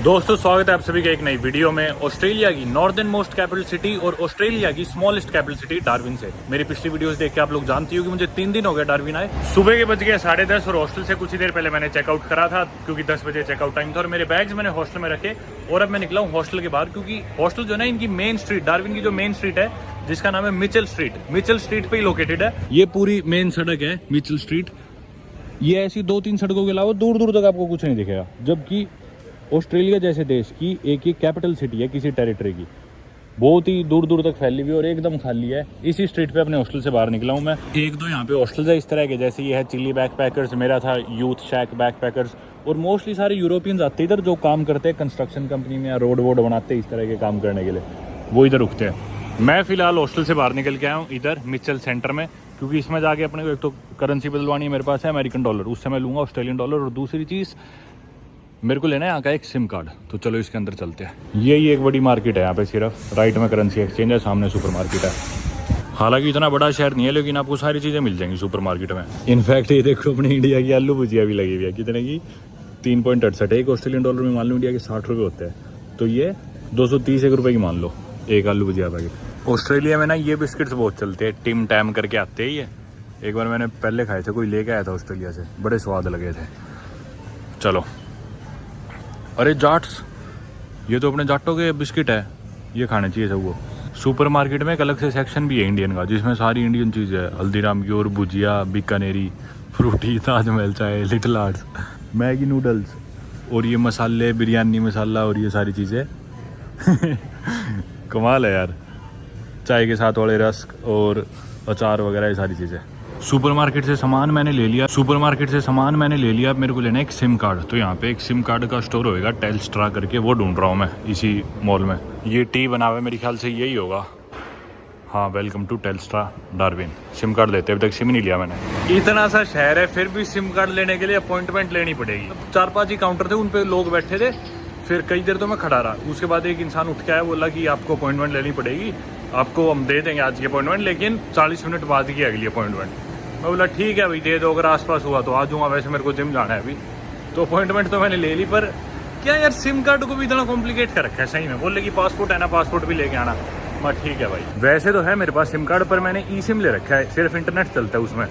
दोस्तों स्वागत है आप सभी का एक नई वीडियो में। ऑस्ट्रेलिया की नॉर्दर्न मोस्ट कैपिटल सिटी और ऑस्ट्रेलिया की स्मॉलेस्ट कैपिटल सिटी डार्विन से। मेरी पिछली वीडियोस देख के आप लोग जानती हो कि मुझे 3 दिन हो गए डार्विन आए। सुबह के बज गए 10:30 और हॉस्टल से कुछ ही देर पहले मैंने चेकआउट करा था क्योंकि 10 बजे चेकआउट टाइम था और मेरे बैग्स मैंने हॉस्टल में रखे और अब मैं निकला हूँ हॉस्टल के बाहर क्योंकि हॉस्टल जो है ना इनकी मेन स्ट्रीट, डार्विन की जो मेन स्ट्रीट है जिसका नाम है मिचेल स्ट्रीट पे ही लोकेटेड है। ये पूरी मेन सड़क है मिचेल स्ट्रीट। ये ऐसी 2-3 सड़कों के अलावा दूर दूर तक आपको कुछ नहीं दिखेगा, जबकि ऑस्ट्रेलिया जैसे देश की एक कैपिटल सिटी है किसी टेरिटरी की, बहुत ही दूर दूर तक फैली हुई और एकदम खाली है। इसी स्ट्रीट पे अपने हॉस्टल से बाहर निकला हूँ मैं। एक दो यहाँ पे हॉस्टल्स है इस तरह के, जैसे ये है चिली बैकपैकर्स, मेरा था यूथ शैक बैकपैकर्स, और मोस्टली सारे यूरोपियंस आते हैं इधर जो काम करते हैं कंस्ट्रक्शन कंपनी में या रोड वोड बनाते हैं इस तरह के काम करने के लिए, वो इधर रुकते हैं। मैं फिलहाल हॉस्टल से बाहर निकल के आया हूँ इधर मिचेल सेंटर में, क्योंकि इसमें जाके अपने को एक तो करेंसी बदलवानी है, मेरे पास है अमेरिकन डॉलर, उससे मैं लूँगा ऑस्ट्रेलियन डॉलर, और दूसरी चीज़ मेरे को लेना है यहाँ का एक सिम कार्ड। तो चलो इसके अंदर चलते हैं। यही एक बड़ी मार्केट है यहाँ पे, सिर्फ राइट में करेंसी एक्सचेंज है, सामने सुपर मार्केट है। हालांकि इतना बड़ा शहर नहीं है लेकिन आपको सारी चीज़ें मिल जाएंगी सुपर मार्केट में। इनफैक्ट ये देखो अपने इंडिया की आलू भुजिया भी लगी हुई है, कितने की 3.68। एक ऑस्ट्रेलियन डॉलर में मान लो इंडिया के 60 रुपये होते हैं, तो ये 230 रुपये की मान लो एक आलू भुजिया पैकेट। ऑस्ट्रेलिया में ना ये बिस्किट्स बहुत चलते हैं, टिम टैम करके आते हैं ये। एक बार मैंने पहले खाए थे, कोई लेके आया था ऑस्ट्रेलिया से, बड़े स्वाद लगे थे। चलो, अरे जाट्स, ये तो अपने जाटों के बिस्किट है, ये खाने चाहिए सबको। सुपर मार्केट में एक अलग से सेक्शन भी है इंडियन का, जिसमें सारी इंडियन चीज़ है, हल्दीराम की और भुजिया, बीकानेरी, फ्रूटी, ताजमहल चाय, लिटिल आर्ट्स, मैगी नूडल्स, और ये मसाले, बिरयानी मसाला और ये सारी चीज़ें कमाल है यार। चाय के साथ वाले रस्क और अचार वगैरह ये सारी चीज़ें। सुपरमार्केट से सामान मैंने ले लिया। अब मेरे को लेना है एक सिम कार्ड। तो यहाँ पे एक सिम कार्ड का स्टोर होएगा टेलस्ट्रा करके, वो ढूंढ रहा हूँ मैं इसी मॉल में। ये टी बना हुआ है, मेरे ख्याल से यही होगा। हाँ, welcome to Telstra Darwin. SIM card लेते हैं, अभी तक सिम नहीं लिया मैंने। इतना सा शहर है फिर भी सिम कार्ड लेने के लिए अपॉइंटमेंट लेनी पड़ेगी। 4-5 ही काउंटर थे, उन पे लोग बैठे थे, फिर कई देर तो मैं खड़ा रहा। उसके बाद एक इंसान उठ के आया, बोला कि आपको अपॉइंटमेंट लेनी पड़ेगी, आपको हम दे देंगे आज की अपॉइंटमेंट, लेकिन 40 मिनट बाद की अगली अपॉइंटमेंट। मैं बोला ठीक है भाई दे दो, अगर आसपास हुआ तो आ जाऊँगा, वैसे मेरे को जिम जाना है अभी। तो अपॉइंटमेंट तो मैंने ले ली, पर क्या यार सिम कार्ड को भी इतना कॉम्प्लिकेट कर रखा है सही में। बोले कि पासपोर्ट है ना, पासपोर्ट भी लेके आना। मैं ठीक है भाई, वैसे तो है मेरे पास सिम कार्ड, पर मैंने ई सिम ले रखा है, सिर्फ इंटरनेट चलता है उसमें,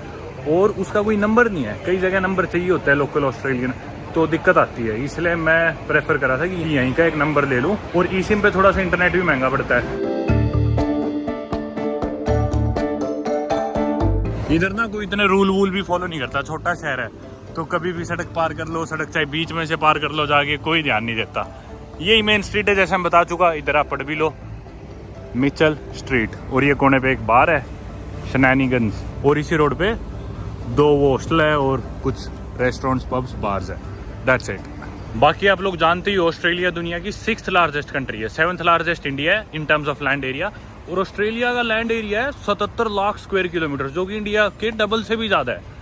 और उसका कोई नंबर नहीं है। कई जगह नंबर चाहिए होता है लोकल ऑस्ट्रेलियन, तो दिक्कत आती है। इसलिए मैं प्रेफर करा था कि यहीं का एक नंबर ले लूँ, और ई सिम पे थोड़ा सा इंटरनेट भी महंगा पड़ता है। इधर ना कोई इतने रूल वूल भी फॉलो नहीं करता, छोटा शहर है तो कभी भी सड़क पार कर लो, सड़क चाहे बीच में से पार कर लो जाके, कोई ध्यान नहीं देता। यही मेन स्ट्रीट है जैसे हम बता चुका, इधर आप पढ़ भी लो मिचेल स्ट्रीट, और ये कोने पे एक बार है शनैनिगन्स, और इसी रोड पे 2 वो हॉस्टल है और कुछ रेस्टोरेंट्स, पब्स, बार्स है। That's it. बाकी आप लोग जानते ही ऑस्ट्रेलिया दुनिया की 6th लार्जेस्ट कंट्री है, 7th लार्जेस्ट इंडिया है in terms of land area, और ऑस्ट्रेलिया का लैंड एरिया है 77 लाख स्क्वायर किलोमीटर, जो कि इंडिया के डबल से भी ज़्यादा है।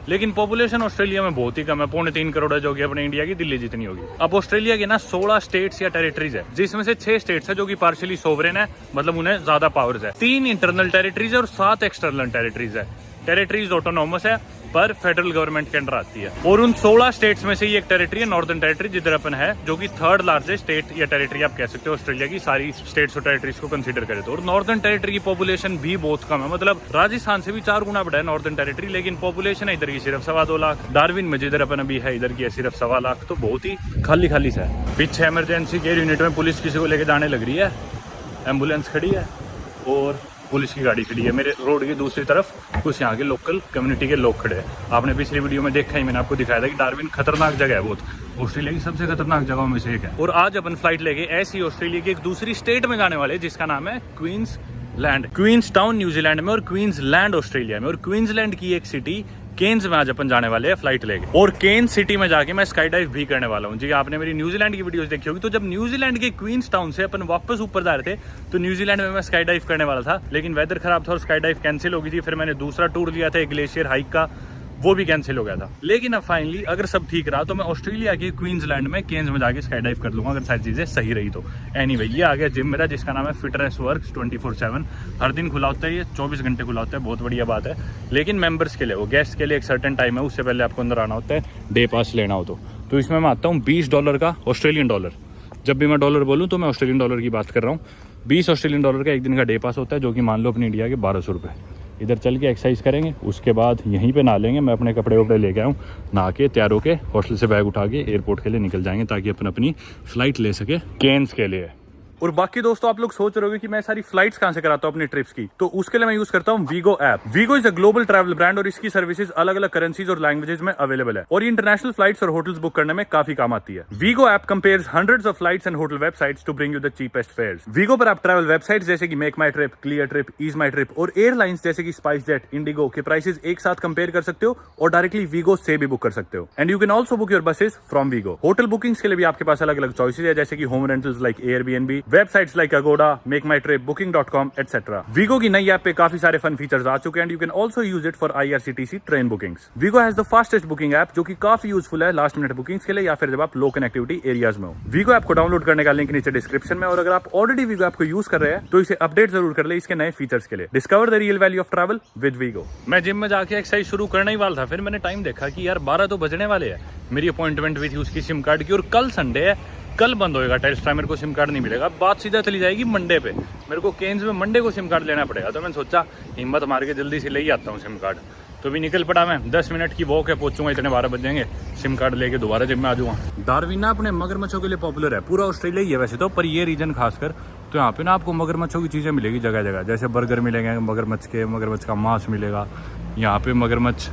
लेकिन पॉपुलेशन ऑस्ट्रेलिया में बहुत ही कम है, 3.25 करोड़ है, जो कि अपने इंडिया की दिल्ली जितनी होगी। अब ऑस्ट्रेलिया के ना 16 स्टेट्स या टेरिटरीज है, जिसमें से 6 स्टेट्स है जो कि पार्शियली सोवरेन है, मतलब उन्हें ज्यादा पावर्स है। 3 इंटरनल टेरिटरीज है और 7 एक्सटर्नल टेरिटरीज है। टेरिटरीज ऑटोनोमस है पर फेडरल गवर्नमेंट के अंडर आती है, और उन 16 स्टेट्स में से ये एक टेरिटरी है नॉर्दर्न टेरिटरी, जिधर अपन है, जो कि 3rd लार्जेस्ट स्टेट या टेरिटरी आप कह सकते हो ऑस्ट्रेलिया की, सारी स्टेट्स और टेरिटरीज को कंसीडर करें तो। और नॉर्दर्न टेरिटरी की पॉपुलेशन भी बहुत कम है, मतलब राजस्थान से भी 4 गुना बड़ा है नॉर्दर्न टेरिटरी, लेकिन पॉपुलेशन है इधर की सिर्फ 2.25 लाख। डार्विन में जिधर अपन अभी है इधर की है सिर्फ 1.25 लाख, तो बहुत ही खाली खाली सा है। पीछे इमरजेंसी केयर यूनिट में पुलिस किसी को लेके जाने लग रही है, एम्बुलेंस खड़ी है और पुलिस की गाड़ी खड़ी है। मेरे रोड की दूसरी तरफ कुछ यहाँ के लोकल कम्युनिटी के लोग खड़े हैं। आपने पिछली वीडियो में देखा ही, मैंने आपको दिखाया था कि डार्विन खतरनाक जगह है बहुत, ऑस्ट्रेलिया की सबसे खतरनाक जगहों में से एक है। और आज अपन फ्लाइट लेके ऐसी ऑस्ट्रेलिया की एक दूसरी स्टेट में जाने वाले, जिसका नाम है क्वींसलैंड। क्वींसटाउन न्यूजीलैंड में और क्वींसलैंड ऑस्ट्रेलिया में, और क्वींसलैंड की एक सिटी केन्स में आज अपन जाने वाले हैं फ्लाइट लेके, और केन्स सिटी में जाके मैं स्काई डाइव भी करने वाला हूँ। जी, आपने मेरी न्यूजीलैंड की वीडियोस देखी होगी, तो जब न्यूजीलैंड के क्वींस टाउन से अपन वापस ऊपर जा रहे थे तो न्यूजीलैंड में मैं स्काई डाइव करने वाला था, लेकिन वेदर खराब था और स्काई डाइव कैंसिल हो गई थी। फिर मैंने दूसरा टूर लिया था एक ग्लेशियर हाइक का, वो भी कैंसिल हो गया था। लेकिन अब फाइनली अगर सब ठीक रहा तो मैं ऑस्ट्रेलिया के क्वींसलैंड में केन्स में जाके स्काई डाइव कर लूंगा, अगर सारी चीजें सही रही तो। एनीवे, ये आ गया जिम मेरा, जिसका नाम है फिटनेस वर्क्स 24/7। हर दिन खुला होता है, ये 24 घंटे खुला होता है, बहुत बढ़िया बात है। लेकिन मेंबर्स के लिए, वो गेस्ट के लिए एक सर्टेन टाइम है, उससे पहले आपको अंदर आना होता है, डे पास लेना हो तो इसमें मैं आता हूँ $20 का ऑस्ट्रेलियन डॉलर। जब भी मैं डॉलर बोलूँ तो मैं ऑस्ट्रेलियन डॉलर की बात कर रहा हूँ। 20 ऑस्ट्रेलियन डॉलर का एक दिन का डे पास होता है, जो कि मान लो अपनी इंडिया के 1200 रुपये। इधर चल के एक्सरसाइज करेंगे, उसके बाद यहीं पे नहा लेंगे। मैं अपने कपड़े वपड़े लेके आऊँ, नहा के तैयार होके हॉस्टल से बैग उठा के एयरपोर्ट के लिए निकल जाएंगे, ताकि अपन अपनी फ़्लाइट ले सके केन्स के लिए। और बाकी दोस्तों, आप लोग सोच रहे होंगे कि मैं सारी फ्लाइट्स कहां से कराता हूं अपनी ट्रिप्स की, तो उसके लिए मैं यूज करता हूं Wego app. Wego is a global travel brand और इसकी सर्विसेज अलग अलग करेंसीज और लैंग्वेजेस में अवेलेबल है, और ये इंटरनेशनल फ्लाइट्स और होटल्स बुक करने में काफी काम आती है। Wego app compares hundreds of flights and hotel websites to bring you the cheapest fares. Wego पर आप ट्रैवल वेबसाइट्स जैसे कि मेक माई trip, Cleartrip, EaseMyTrip और एयरलाइंस जैसे कि स्पाइस जेट, इंडिगो के प्राइसेस एक साथ कंपेयर कर सकते हो और डायरेक्टली वीगो से भी बुक कर सकते हो। And you can also book your buses from Wego. Hotel bookings के लिए भी आपके पास अलग अलग चॉइसेस है, जैसे कि home rentals like Airbnb, websites like make माई ट्रिप, booking.com etc. वीगो की नई ऐप पे काफी सारे फन फीचर्स आ चुके हैं and you can also use it for IRCTC train bookings. Wego has the fastest booking app, जो कि काफी यूजफुल है लास्ट मिनट बुकिंग्स के लिए या फिर जब आप लो कनेक्टिविटी एरियाज में हो। वीगो ऐप को डाउनलोड करने का लिंक नीचे डिस्क्रिप्शन में, और अगर आप ऑलरेडी वीगो ऐप को यूज कर रहे हैं तो इसे अपडेट जरूर कर ले इसके नए फीचर्स के लिए। Discover the real value of travel with Wego. मैं जिम में जाके एक्सरसाइज शुरू करने ही वाला था, फिर मैंने टाइम देखा कि यार 12 तो बजने वाले हैं। मेरी अपॉइंटमेंट भी थी उसकी सिम कार्ड की, और कल संडे है, कल बंद होएगा टेल्स्ट्रा, मेरे को सिम कार्ड नहीं मिलेगा। बात सीधा चली जाएगी मंडे पे, मेरे को केन्स में मंडे को सिम कार्ड लेना पड़ेगा। तो मैंने सोचा हिम्मत मार के जल्दी से ले ही आता हूँ सिम कार्ड। तो भी निकल पड़ा मैं, 10 मिनट की वॉक है, पहुंचूंगा इतने 12 बज जाएंगे, सिम कार्ड लेके दोबारा जिम में आ जाऊँगा। डार्विन ना अपने मगरमच्छों के लिए पॉपुलर है, पूरा ऑस्ट्रेलिया ही है वैसे तो, पर ये रीजन खासकर। तो यहाँ पे ना आपको मगरमच्छों की चीज़ें मिलेगी जगह जगह, जैसे बर्गर मिलेंगे मगरमच्छ के, मगरमच्छ का मांस मिलेगा। यहाँ पे मगरमच्छ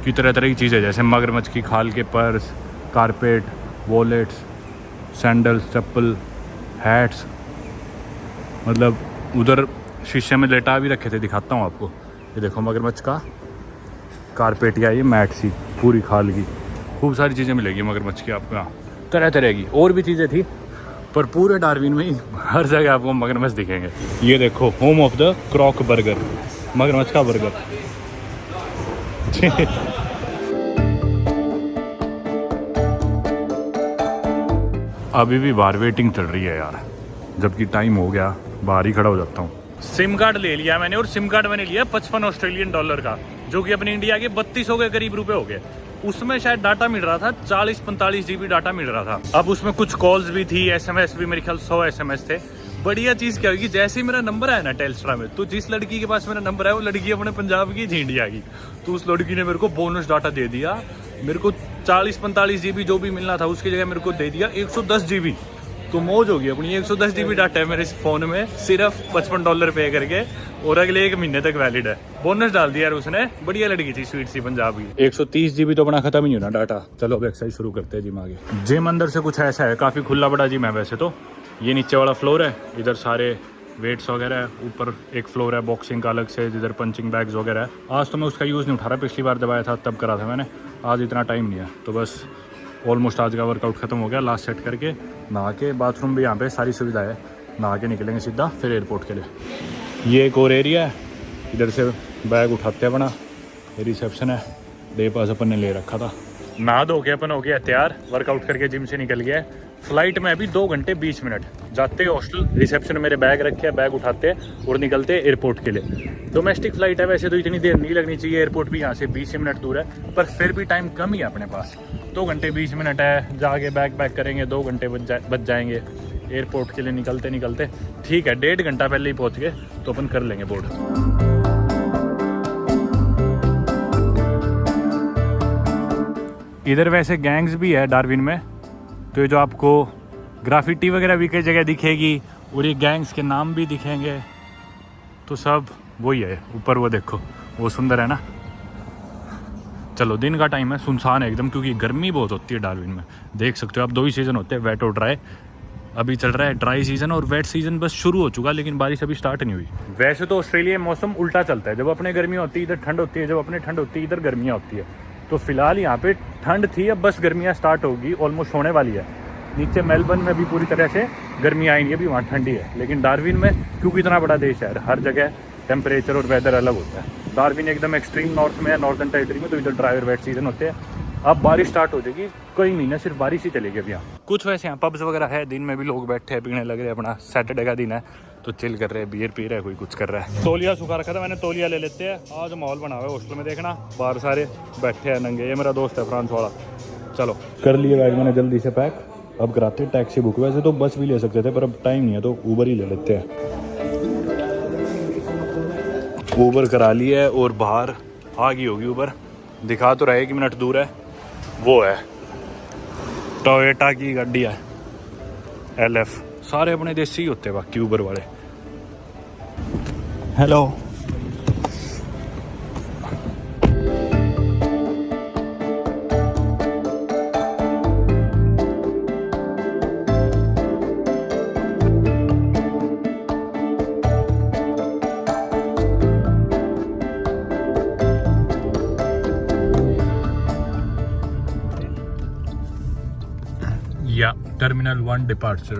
की तरह तरह की चीज़ें, जैसे मगरमच्छ की खाल के पर्स, कारपेट, वॉलेट्स, सैंडल्स, चप्पल, हैट्स। मतलब उधर शीशे में लेटा भी रखे थे, दिखाता हूँ आपको। ये देखो मगरमच्छ का कारपेट या ये मैट सी पूरी खाल की, खूब सारी चीज़ें मिलेगी मगरमच्छ की आपको यहाँ, तरह तरह की। और भी चीज़ें थी, पर पूरे डार्विन में ही हर जगह आपको मगरमच्छ दिखेंगे। ये देखो, होम ऑफ द क्रॉक बर्गर, मगरमच्छ का बर्गर। अभी भी बाहर वेटिंग चल रही है यार, जबकि टाइम हो गया, बाहर ही खड़ा हो जाता हूँ। सिम कार्ड ले लिया मैंने, और सिम कार्ड मैंने लिया 55 ऑस्ट्रेलियन डॉलर का, जो कि अपनी इंडिया के 3200 के करीब रुपए हो गए। उसमें शायद डाटा मिल रहा था 40-45 GB डाटा मिल रहा था। अब उसमें कुछ कॉल्स भी थी, SMS भी, मेरे ख्याल 100 SMS थे। बढ़िया चीज़ क्या होगी, जैसे ही मेरा नंबर आया ना टेल्स्ट्रा में, तो जिस लड़की के पास मेरा नंबर है वो लड़की अपने पंजाब की थी, इंडिया की। तो उस लड़की ने मेरे को बोनस डाटा दे दिया। मेरे को 40-45 GB जो भी मिलना था उसकी जगह मेरे को दे दिया 110 GB। तो मौज होगी अपनी। 110 GB डाटा है मेरे इस फ़ोन में, सिर्फ $55 पे करके, और अगले 1 महीने तक वैलिड है। बोनस डाल दिया यार उसने, बढ़िया लड़की थी, स्वीट सी पंजाब की। 130 GB तो अपना खत्म ही होना डाटा। चलो अब एक्सरसाइज शुरू करते हैं जिम आगे। जिम अंदर से कुछ ऐसा है, काफ़ी खुला बड़ा जिम है वैसे तो। ये नीचे वाला फ्लोर है, इधर सारे वेट्स वगैरह है। ऊपर एक फ्लोर है बॉक्सिंग का अलग से, जिधर पंचिंग बैग्स वगैरह है। आज तो मैं उसका यूज़ नहीं उठा रहा, पिछली बार जब आया था तब करा था मैंने। आज इतना टाइम नहीं है, तो बस ऑलमोस्ट आज का वर्कआउट खत्म हो गया। लास्ट सेट करके नहा के, बाथरूम भी यहाँ पे सारी सुविधा है, नहा के निकलेंगे सीधा फिर एयरपोर्ट के लिए। ये एक और एरिया है, इधर से बैग उठाते हैं अपना। ये रिसेप्शन है, डे पास अपन ने ले रखा था। नहा धो के अपन हो गया तैयार, वर्कआउट करके जिम से निकल गया। फ्लाइट में अभी 2 घंटे 20 मिनट। जाते हॉस्टल, रिसेप्शन में मेरे बैग रखे हैं, बैग उठाते हैं और निकलते हैं एयरपोर्ट के लिए। डोमेस्टिक फ्लाइट है वैसे तो, इतनी देर नहीं लगनी चाहिए। एयरपोर्ट भी यहाँ से 20 मिनट दूर है, पर फिर भी टाइम कम ही है अपने पास। 2 घंटे 20 मिनट है, जाके बैग पैक करेंगे, 2 घंटे बच जाएंगे एयरपोर्ट के लिए निकलते निकलते। ठीक है, 1.5 घंटा पहले ही पहुँच गए तो अपन कर लेंगे बोर्ड। इधर वैसे गैंग्स भी है डार्विन में, तो ये जो आपको ग्राफिटी वगैरह भी कई जगह दिखेगी, और ये गैंग्स के नाम भी दिखेंगे, तो सब वही है। ऊपर वो देखो, वो सुंदर है ना। चलो दिन का टाइम है, सुनसान है एकदम, क्योंकि गर्मी बहुत होती है डार्विन में। देख सकते हो आप, 2 ही सीज़न होते हैं, वेट और ड्राई। अभी चल रहा है ड्राई सीज़न, और वेट सीज़न बस शुरू हो चुका, लेकिन बारिश अभी स्टार्ट नहीं हुई। वैसे तो ऑस्ट्रेलिया में मौसम उल्टा चलता है, जब अपने गर्मी होती है इधर ठंड होती है, जब अपने ठंड होती है इधर गर्मियाँ होती है। तो फिलहाल यहाँ पे ठंड थी, अब बस गर्मियाँ स्टार्ट होगी, ऑलमोस्ट होने वाली है। नीचे मेलबर्न में भी पूरी तरह से गर्मियाँ आएंगी, अभी वहाँ ठंडी है। लेकिन डार्विन में, क्योंकि इतना बड़ा देश है, हर जगह टेम्परेचर और वेदर अलग होता है। डार्विन एकदम एक्सट्रीम नॉर्थ में है, नॉर्दर्न टेरिटरी में, तो इधर ड्राई और वेट सीजन होते हैं। अब बारिश स्टार्ट हो जाएगी, कई महीने सिर्फ बारिश ही चलेगी अभी यहाँ। कुछ वैसे यहाँ पब्स वगैरह है, दिन में भी लोग बैठे हैं, पीने लग रहे हैं। अपना सैटरडे का दिन है तो चिल कर रहे हैं, बियर पी रहे हैं, कोई कुछ कर रहा है। तौलिया सुखा रखा था मैंने, तौलिया ले लेते हैं। आज माहौल बना हुआ है हॉस्टल में, देखना बाहर सारे बैठे हैं नंगे। ये मेरा दोस्त है फ्रांस वाला। चलो कर लिए बैग मैंने जल्दी से पैक, अब कराते हैं टैक्सी बुक। वैसे तो बस भी ले सकते थे पर अब टाइम नहीं है तो ऊबर ही ले लेते हैं। ऊबर करा ली है और बाहर आ गई होगी ऊबर, दिखा तो रहे 1 मिनट दूर है। वो है टोयोटा की गाड़ी है LF, सारे अपने देसी ही होते हैं बाकी ऊबर वाले। हेलो या terminal 1 departure.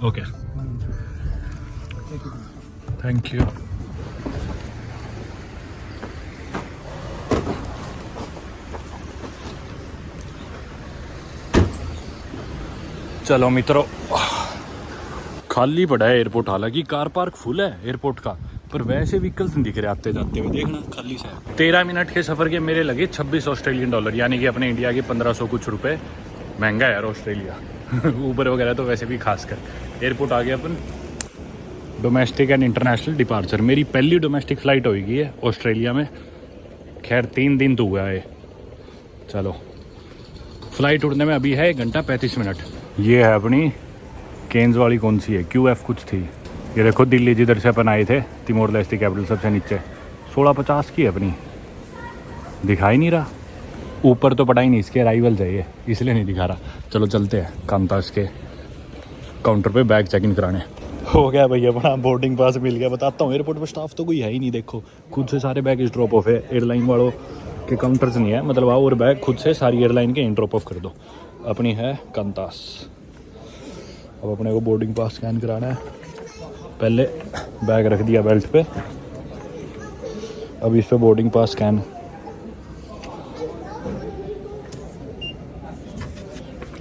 Okay thank you. चलो मित्रों, खाली पड़ा है एयरपोर्ट। हालांकि कार पार्क फुल है एयरपोर्ट का, पर वैसे व्हीकल्स नहीं दिख रहे आते जाते हुए। देखना खाली सा है। 13 मिनट के सफ़र के मेरे लगे 26 ऑस्ट्रेलियन डॉलर, यानी कि अपने इंडिया के 1500 कुछ रुपए। महंगा है यार ऑस्ट्रेलिया। ऊबर वगैरह तो वैसे भी खासकर। एयरपोर्ट आ गया अपन, डोमेस्टिक एंड इंटरनेशनल डिपार्चर। मेरी पहली डोमेस्टिक फ़्लाइट हो गई है ऑस्ट्रेलिया में। खैर 3 दिन तो हुआ है। चलो फ़्लाइट उड़ने में अभी है 1 घंटा 35 मिनट। ये है अपनी केन्स वाली, कौन सी है, QF कुछ थी। ये देखो दिल्ली जिधर से अपन आए थे, तिमोर लेस्टे कैपिटल, सबसे नीचे 1650 की है अपनी। दिखाई नहीं रहा, ऊपर तो पता ही नहीं, इसके अराइवल चाहिए इसलिए नहीं दिखा रहा। चलो चलते हैं कांतास के काउंटर पे बैग चेक इन कराने। हो गया भैया अपना बोर्डिंग पास मिल गया। बताता हूँ, एयरपोर्ट पर स्टाफ तो कोई है ही नहीं। देखो खुद से सारे बैग ड्रॉप ऑफ है। एयरलाइन वालों के काउंटर्स नहीं है, मतलब आओ और बैग खुद से सारी एयरलाइन के ड्रॉप ऑफ कर दो। अपनी है कांतास। अब अपने को बोर्डिंग पास स्कैन कराना है। पहले बैग रख दिया बेल्ट पे, अब इस पे boarding pass scan.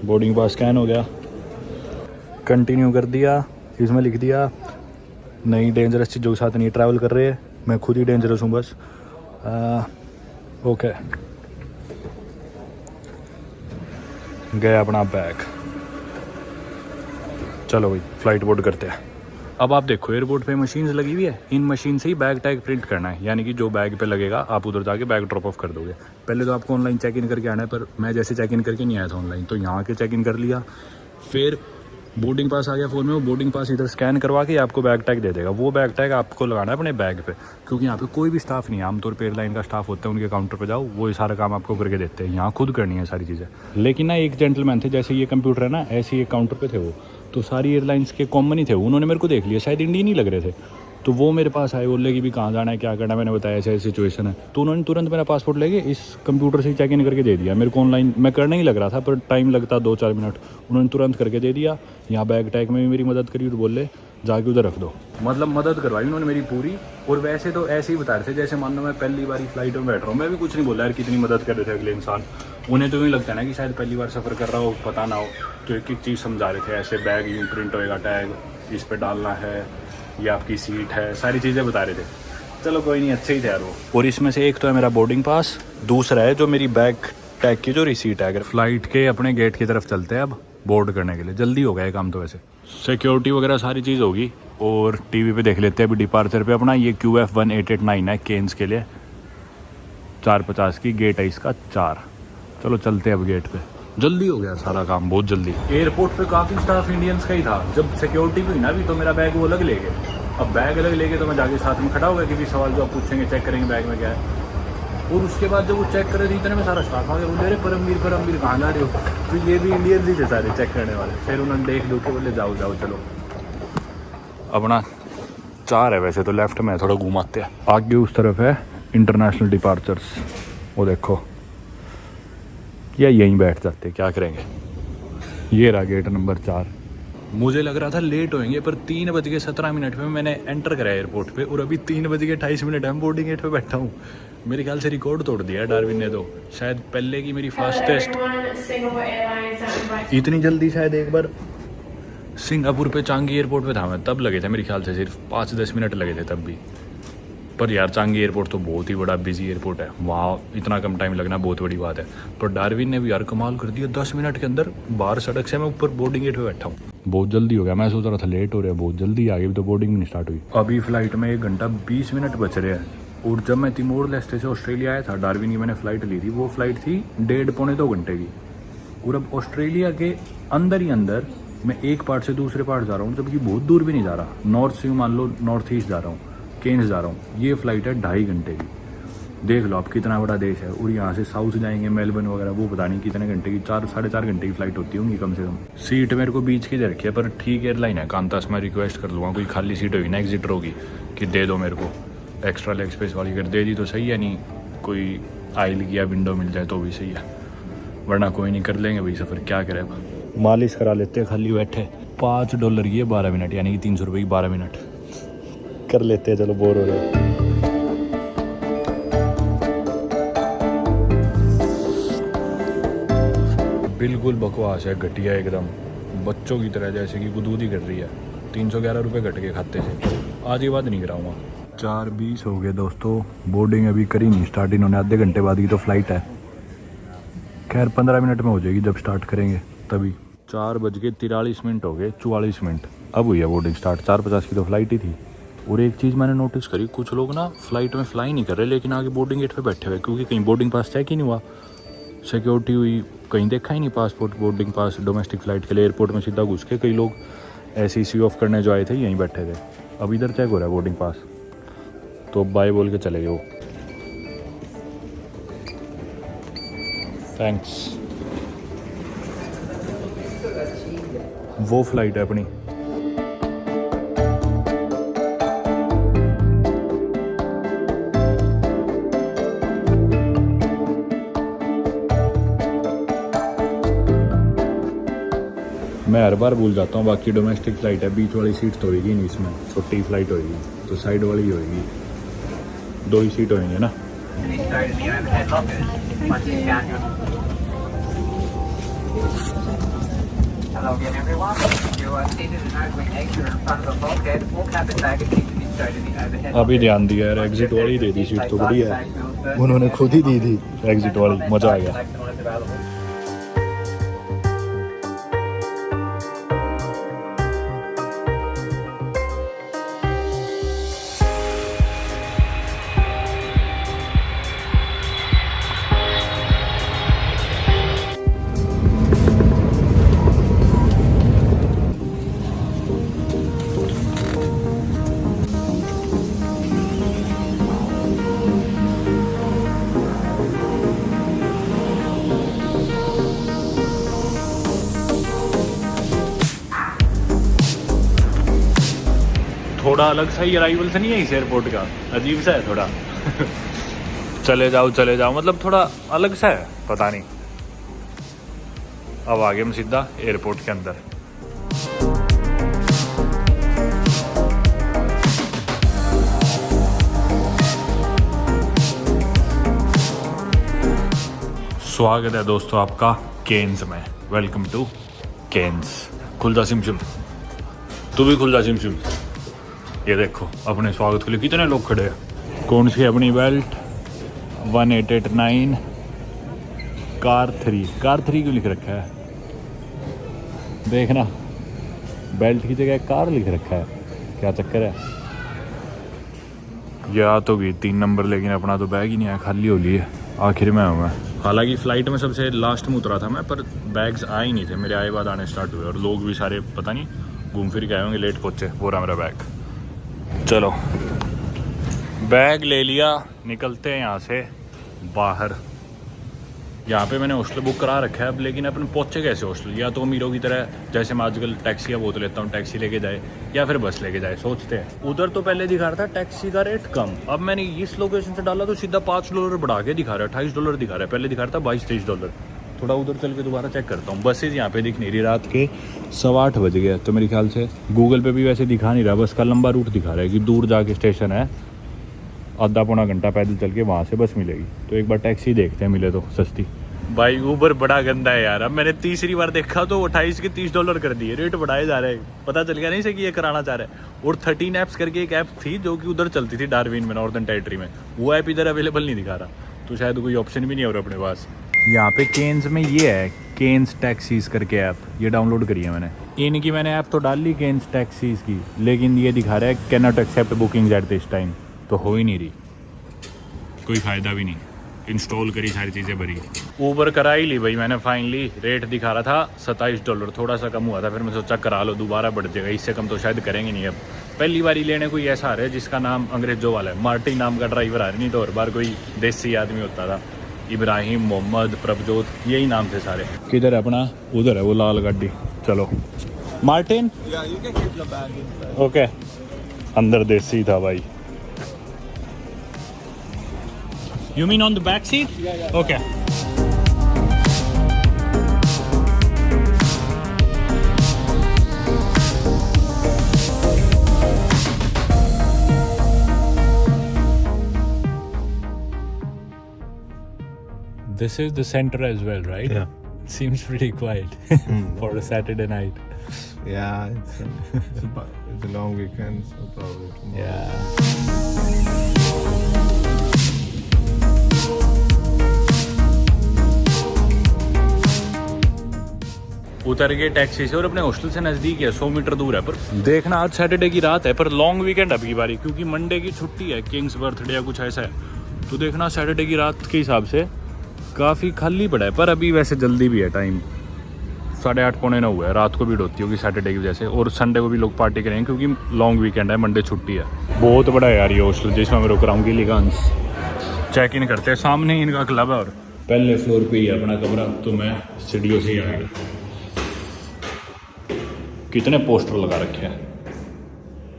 Boarding pass scan हो गया, कंटिन्यू कर दिया। इसमें लिख दिया नई डेंजरस चीज़ों के साथ नहीं ट्रैवल कर रहे हैं। मैं खुद ही डेंजरस हूँ बस। ओके, गया अपना बैग। चलो भाई फ्लाइट बोर्ड करते हैं। अब आप देखो एयरपोर्ट पे मशीन्स लगी हुई है, इन मशीन से ही बैग टैग प्रिंट करना है, यानी कि जो बैग पे लगेगा आप उधर जाके बैग ड्रॉप ऑफ कर दोगे। पहले तो आपको ऑनलाइन चेक इन करके आना है, पर मैं जैसे चेक इन करके नहीं आया था ऑनलाइन, तो यहाँ के चेक इन कर लिया। फिर बोर्डिंग पास आ गया फ़ोन में, वो बोर्डिंग पास इधर स्कैन करवा के आपको बैग टैग दे देगा। वो बैग टैग आपको लगाना है अपने बैग पे, क्योंकि यहाँ पे कोई भी स्टाफ नहीं है। आमतौर पे एयरलाइन का स्टाफ होता है, उनके काउंटर पे जाओ, वो ये सारा काम आपको करके देते हैं। यहाँ खुद करनी है सारी चीज़ें। लेकिन ना एक जेंटलमैन थे, जैसे ये कंप्यूटर है ना, ऐसे ही एक काउंटर पे थे वो, तो सारी एयरलाइंस के कॉमन ही थे। उन्होंने मेरे को देख लिया, शायद इंडियन ही लग रहे थे, तो वो मेरे पास आए, बोले कि भी कहाँ जाना है, क्या करना है। मैंने बताया ऐसे ऐसी सिचुएशन है, तो उन्होंने तुरंत मेरा पासपोर्ट लेके इस कंप्यूटर से ही चेक इन करके दे दिया मेरे को। ऑनलाइन मैं करना ही लग रहा था, पर टाइम लगता 2-4 मिनट, उन्होंने तुरंत करके दे दिया। यहाँ बैग टैग में भी मेरी मदद करी और बोले जाके उधर रख दो। मतलब मदद करवाई उन्होंने मेरी पूरी। और वैसे तो ऐसे ही बता रहे थे जैसे मान लो मैं पहली बार फ्लाइट में बैठ रहा हूँ। मैं भी कुछ नहीं बोला यार, कितनी मदद कर रहे थे अगले इंसान। उन्हें तो यूँ लगता है ना कि शायद पहली बार सफ़र कर रहा हो, पता ना हो, तो एक एक चीज़ समझा रहे थे। ऐसे बैग यूँ प्रिंट होएगा, टैग इस पर डालना है, ये आपकी सीट है, सारी चीज़ें बता रहे थे। चलो कोई नहीं, अच्छे ही थे यार वो। और इसमें से एक तो है मेरा बोर्डिंग पास, दूसरा है जो मेरी बैग टैग की जो रिसीट है। अगर फ्लाइट के अपने गेट की तरफ चलते हैं अब बोर्ड करने के लिए। जल्दी हो गया है काम तो, वैसे सिक्योरिटी वगैरह सारी चीज़ होगी। और टीवी पे देख लेते हैं अभी डिपार्चर पे अपना। ये QF 1889 है केन्स के लिए, 450 की गेट है इसका 4। चलो चलते हैं अब गेट पे। जल्दी हो गया सारा काम, बहुत जल्दी। एयरपोर्ट पे काफ़ी स्टाफ इंडियंस का ही था। जब सिक्योरिटी भी हुई ना भी, तो मेरा बैग वो अलग ले गए। अब बैग अलग ले गए तो मैं जाके साथ में खड़ा होगा, क्योंकि सवाल जो आप पूछेंगे चेक करेंगे बैग में क्या है। और उसके बाद जब वो चेक कर रहे थे, इतने में सारा स्टाफ आ गया। बोले अरे परमवीर कहाँ जा रहे हो? तो ये भी इंडियंस ही थे सारे चेक करने वाले। फिर उन्होंने देख दो के बोले जाओ जाओ चलो। अपना 4 है वैसे तो, लेफ्ट में थोड़ा घुमाते हैं। आगे उस तरफ है इंटरनेशनल डिपार्चर्स, वो देखो। या यहीं बैठ जाते, क्या करेंगे। ये रहा गेट नंबर 4। मुझे लग रहा था लेट होएंगे, पर 3:17 में मैंने एंटर करा एयरपोर्ट पे, और अभी 3:28 हम बोर्डिंग गेट पे बैठा हूँ। मेरे ख्याल से रिकॉर्ड तोड़ दिया डार्विन ने तो। शायद पहले की मेरी फास्टेस्ट। इतनी जल्दी शायद एक बार सिंगापुर पे चांगी एयरपोर्ट पे था मैं, तब लगे थे मेरे ख्याल से सिर्फ 5-10 मिनट लगे थे तब भी। पर यार चांगी एयरपोर्ट तो बहुत ही बड़ा बिजी एयरपोर्ट है, वहाँ इतना कम टाइम लगना बहुत बड़ी बात है। पर डार्विन ने भी यार कमाल कर दिया, 10 मिनट के अंदर बाहर सड़क से मैं ऊपर बोर्डिंग गेट पे बैठा हूँ। बहुत जल्दी हो गया, मैं सोच रहा था लेट हो रहा है, बहुत जल्दी आ गई, तो बोर्डिंग भी नहीं स्टार्ट हुई। अभी फ्लाइट में 1 घंटा 20 मिनट बच रहे हैं। और जब मैं तिमोर लेस्टे से ऑस्ट्रेलिया आया था, डार्विन की मैंने फ़्लाइट ली थी, वो फ्लाइट थी 1.5-2 घंटे की। और अब ऑस्ट्रेलिया के अंदर ही अंदर मैं एक पार्ट से दूसरे पार्ट जा रहा हूँ, जबकि बहुत दूर भी नहीं जा रहा। नॉर्थ से मान लो नॉर्थ ईस्ट जा रहा हूँ, केन्स जा रहा हूँ। ये फ़्लाइट है 2.5 घंटे की। देख लो आप कितना बड़ा देश है। और यहाँ से साउथ जाएंगे मेलबर्न वगैरह, वो पता नहीं कितने घंटे की, 4-4.5 घंटे की फ़्लाइट होती होंगी कम से कम। सीट मेरे को बीच की दे रखी है, पर ठीक एयरलाइन है कांतास। मैं रिक्वेस्ट कर लूँगा कोई खाली सीट होगी ना एग्जिट होगी कि दे दो मेरे को एक्स्ट्रा लेग स्पेस वाली, कर दे दी तो सही है, नहीं कोई आइल की या विंडो मिल जाए तो भी सही है, वरना कोई नहीं, कर लेंगे भाई सफ़र, क्या करें। मालिश करा लेते हैं खाली बैठे। $5 की 12 मिनट, यानी कि 300 रुपये की 12 मिनट कर लेते हैं। चलो बोर हो रहे हैं। बिल्कुल बकवास है, घटिया एकदम, बच्चों की तरह, जैसे कि गुदगुदी कर रही है। 311 रुपये घट के खाते से, आज ये बात नहीं कराऊंगा। 4:20 हो गए दोस्तों, बोर्डिंग अभी करी नहीं स्टार्ट इन्होंने, आधे घंटे बाद की तो फ्लाइट है। खैर 15 मिनट में हो जाएगी जब स्टार्ट करेंगे तभी। 4:43 हो गए, 44 मिनट अब हुई है बोर्डिंग स्टार्ट। 4:50 की तो फ्लाइट ही थी। और एक चीज़ मैंने नोटिस करी, कुछ लोग ना फ्लाइट में फ्लाई नहीं कर रहे, लेकिन आगे बोर्डिंग गेट पे बैठे हुए, क्योंकि कहीं बोर्डिंग पास चेक ही नहीं हुआ, सिक्योरिटी हुई, कहीं देखा ही नहीं passport, boarding pass domestic flight के लिए। एयरपोर्ट में सीधा घुस के कई लोग ऐसे सी ऑफ करने जो आए थे यहीं बैठे थे। अब इधर चेक हो रहा है बोर्डिंग पास, तो बाय बोल के चले गए वो। थैंक्स। वो फ्लाइट है अपनी। मैं हर बार भूल जाता हूँ, बाकी डोमेस्टिक फ़्लाइट है, बीच वाली सीट तो होगी नहीं इसमें, छोटी फ्लाइट होगी तो साइड वाली होगी, 2 ही सीट होंगी ना। अभी ध्यान दिया यार, एग्जिट वाली दे दी सीट तो बढ़िया है, उन्होंने खुद ही दी थी एग्जिट वाली, मज़ा आ गया। थोड़ा अलग सा ही अराइवल से नहीं है इस एयरपोर्ट का, अजीब सा है थोड़ा। चले जाओ मतलब थोड़ा अलग सा है, पता नहीं। अब आ गए हम सीधा एयरपोर्ट के अंदर। स्वागत है दोस्तों आपका केन्स में, वेलकम टू केन्स। खुल जा सिमसिम, तू भी खुल जा सिमसिम। ये देखो अपने स्वागत के लिए कितने लोग खड़े हैं। कौन सी अपनी बेल्ट 1889 कार 3 क्यों लिख रखा है, देखना बेल्ट की जगह कार लिख रखा है, क्या चक्कर है। या तो गई 3 नंबर, लेकिन अपना तो बैग ही नहीं आया, खाली हो ली है आखिर में हूँ मैं। हालांकि फ़्लाइट में सबसे लास्ट में उतरा था मैं, पर बैग्स आए ही नहीं थे, मेरे आए बाद आने स्टार्ट हुए, और लोग भी सारे पता नहीं घूम फिर के आए होंगे, लेट पहुँचे। वो रहा मेरा बैग। चलो बैग ले लिया, निकलते हैं यहाँ से बाहर। यहाँ पे मैंने हॉस्टल बुक करा रखा है अब, लेकिन अपन पहुँचे कैसे हॉस्टल? या तो अमीरों की तरह जैसे मैं आजकल टैक्सी या वो तो लेता हूँ, टैक्सी लेके जाए या फिर बस लेके जाए, सोचते हैं। उधर तो पहले दिखा रहा था टैक्सी का रेट कम, अब मैंने इस लोकेशन से डाला तो सीधा $5 बढ़ा के दिखा रहा है, $28 दिखा रहा है, पहले दिखा रहा था $22-23। थोड़ा उधर चल के दोबारा चेक करता हूँ। बसेज यहाँ पे दिख नहीं रही, रात के 8:15 बज गए, तो मेरे ख्याल से गूगल पे भी वैसे दिखा नहीं रहा, बस का लंबा रूट दिखा रहा है कि दूर जाके स्टेशन है, आधा पौना घंटा पैदल चल के वहाँ से बस मिलेगी। तो एक बार टैक्सी देखते हैं, मिले तो सस्ती। भाई ऊबर बड़ा गंदा है यार। अब मैंने तीसरी बार देखा तो 28 के $30 कर दिए, रेट बढ़ाए जा रहे हैं। पता चल गया नहीं से कि ये कराना चाह रहा है। और 13 ऐप्स करके एक ऐप थी जो कि उधर चलती थी डार्विन में, नॉर्दर्न टेरिटरी में, वो ऐप इधर अवेलेबल नहीं दिखा रहा, तो शायद कोई ऑप्शन भी नहीं हो रहा अपने पास। यहाँ पे केन्स में ये है केन्स टैक्सीज करके ऐप, ये डाउनलोड करी है मैंने। इनकी मैंने ऐप तो डाल ली केन्स टैक्सीज की, लेकिन ये दिखा रहा है can not accept booking at this time, तो हो ही नहीं रही, कोई फ़ायदा भी नहीं। इंस्टॉल करी, सारी चीज़ें भरी, ऊबर करा ही ली भाई मैंने फाइनली। रेट दिखा रहा था $27, थोड़ा सा कम हुआ था, फिर मैं सोचा करा लो, दोबारा बढ़ जाएगा, इससे कम तो शायद करेंगे नहीं। अब पहली बार ही लेने कोई ऐसा आ रहा है जिसका नाम अंग्रेजों वाला है, मार्टिन नाम का ड्राइवर आ रहा है, नहीं तो हर बार कोई देसी आदमी होता था, इब्राहिम, मोहम्मद, प्रभजोत, यही नाम थे सारे। किधर है अपना? उधर है वो लाल गाड़ी, चलो। मार्टिन ओके, अंदर देसी था भाई। You mean on the back seat? Yeah. Okay. This is the center as well, right? Yeah. Seems pretty quiet for a Saturday night. Yeah, it's a long weekend, so probably tomorrow. Yeah. उतर गए taxi से और अपने hostel से नज़दीक है, 100 metre दूर है। पर देखना आज सैटरडे की रात है, पर लॉन्ग वीकेंड अभी बारी, क्योंकि मंडे की छुट्टी है, किंग्स बर्थडे या कुछ ऐसा है, तो देखना सैटरडे की रात के हिसाब से काफ़ी खाली पड़ा है। पर अभी वैसे जल्दी भी है, टाइम 8:30 पौने 9 हुआ है, रात को भीड़ होती होगी सैटरडे की वजह से, और संडे को भी लोग पार्टी करेंगे क्योंकि लॉन्ग वीकेंड है, मंडे छुट्टी है। बहुत बड़ा है यार ये हॉस्टल जिसमें मैं रुक रहा हूँ, गिलीगंज। चेक इन करते हैं, सामने ही इनका क्लब है और पहले फ्लोर पे ही है अपना कमरा, तो मैं सीढ़ियों से ही आ गया। कितने पोस्टर लगा रखे हैं,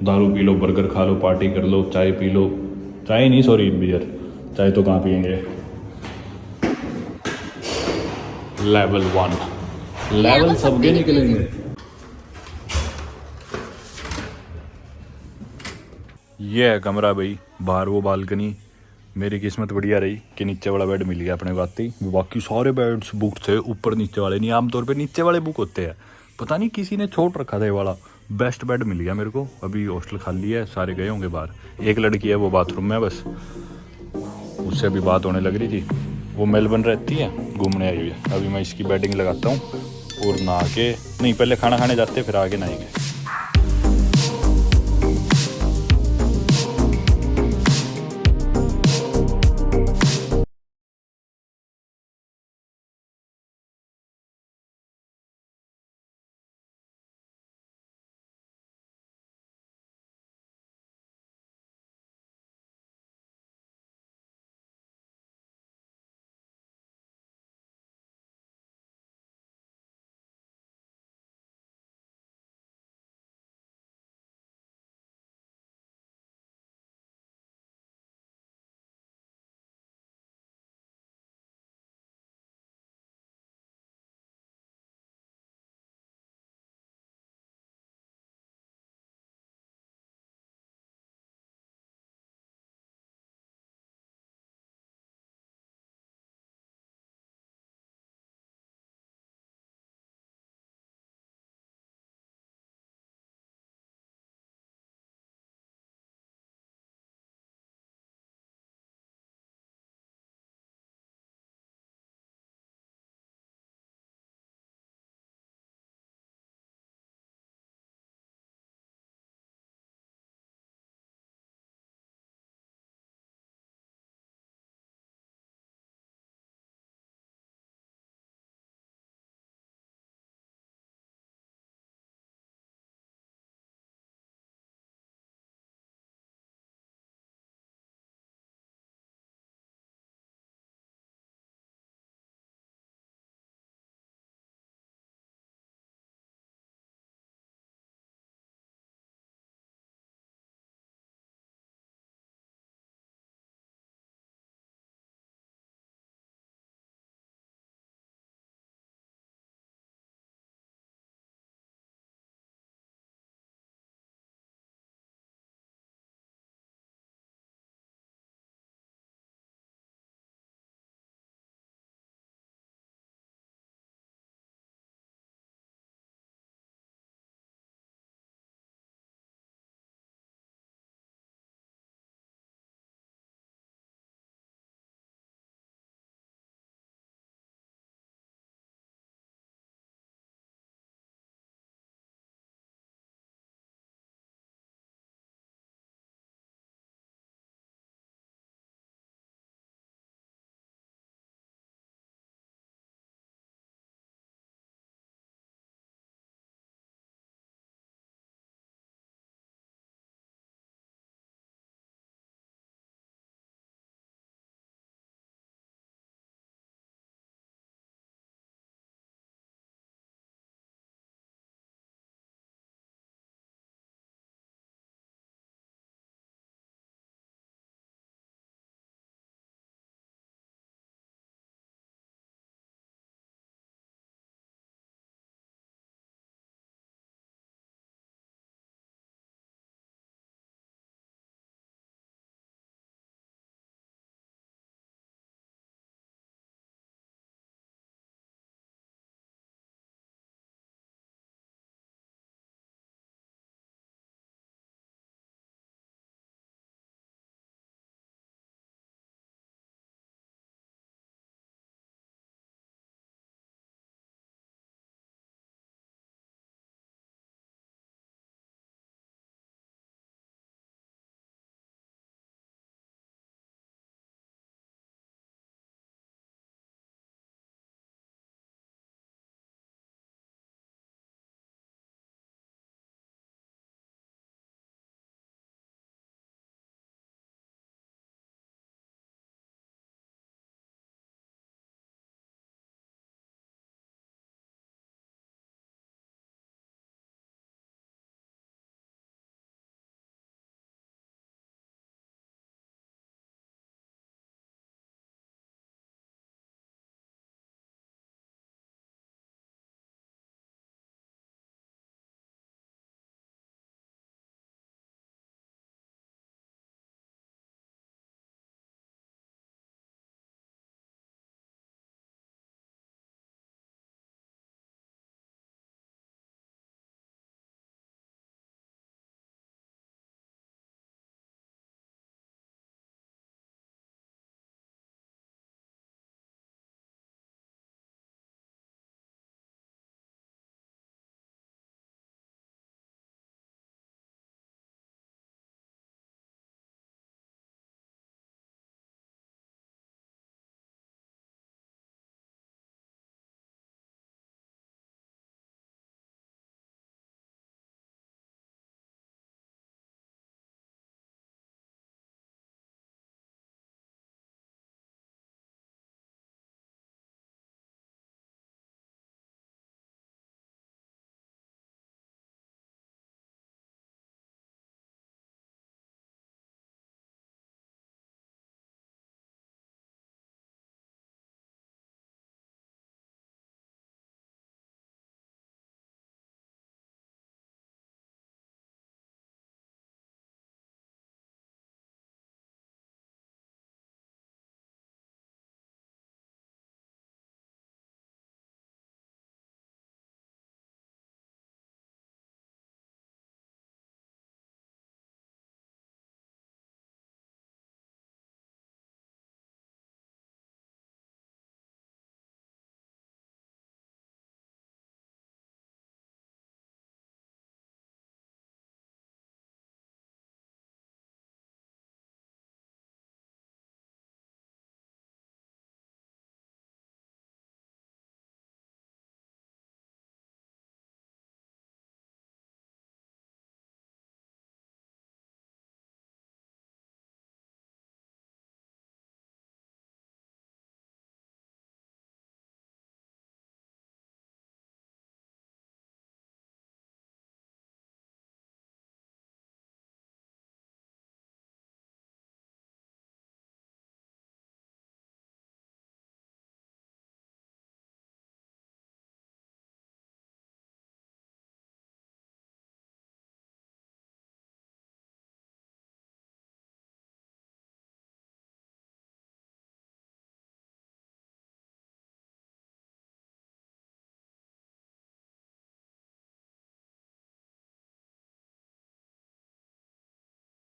दारू पी लो, बर्गर खा लो, पार्टी कर लो, चाय पी लो, चाय नहीं सॉरी बियर, चाय तो कहाँ पियेंगे। लेवल 1 लेवल सबके निकलेंगे। ये है कमरा भाई, बाहर वो बालकनी। मेरी किस्मत बढ़िया रही कि नीचे वाला बेड मिल गया अपने को आते ही, बाकी सारे बेड्स बुक थे, ऊपर नीचे वाले नहीं। आमतौर पे नीचे वाले बुक होते हैं, पता नहीं किसी ने छोड़ रखा था ये वाला। बेस्ट बेड मिल गया मेरे को। अभी हॉस्टल खाली है, सारे गए होंगे बाहर। एक लड़की है वो बाथरूम में बस, उससे अभी बात होने लग रही थी, वो मेलबर्न रहती है, घूमने आई हुई है। अभी मैं इसकी बेडिंग लगाता हूँ और नहा के, नहीं पहले खाना खाने जाते फिर आगे नहाएंगे।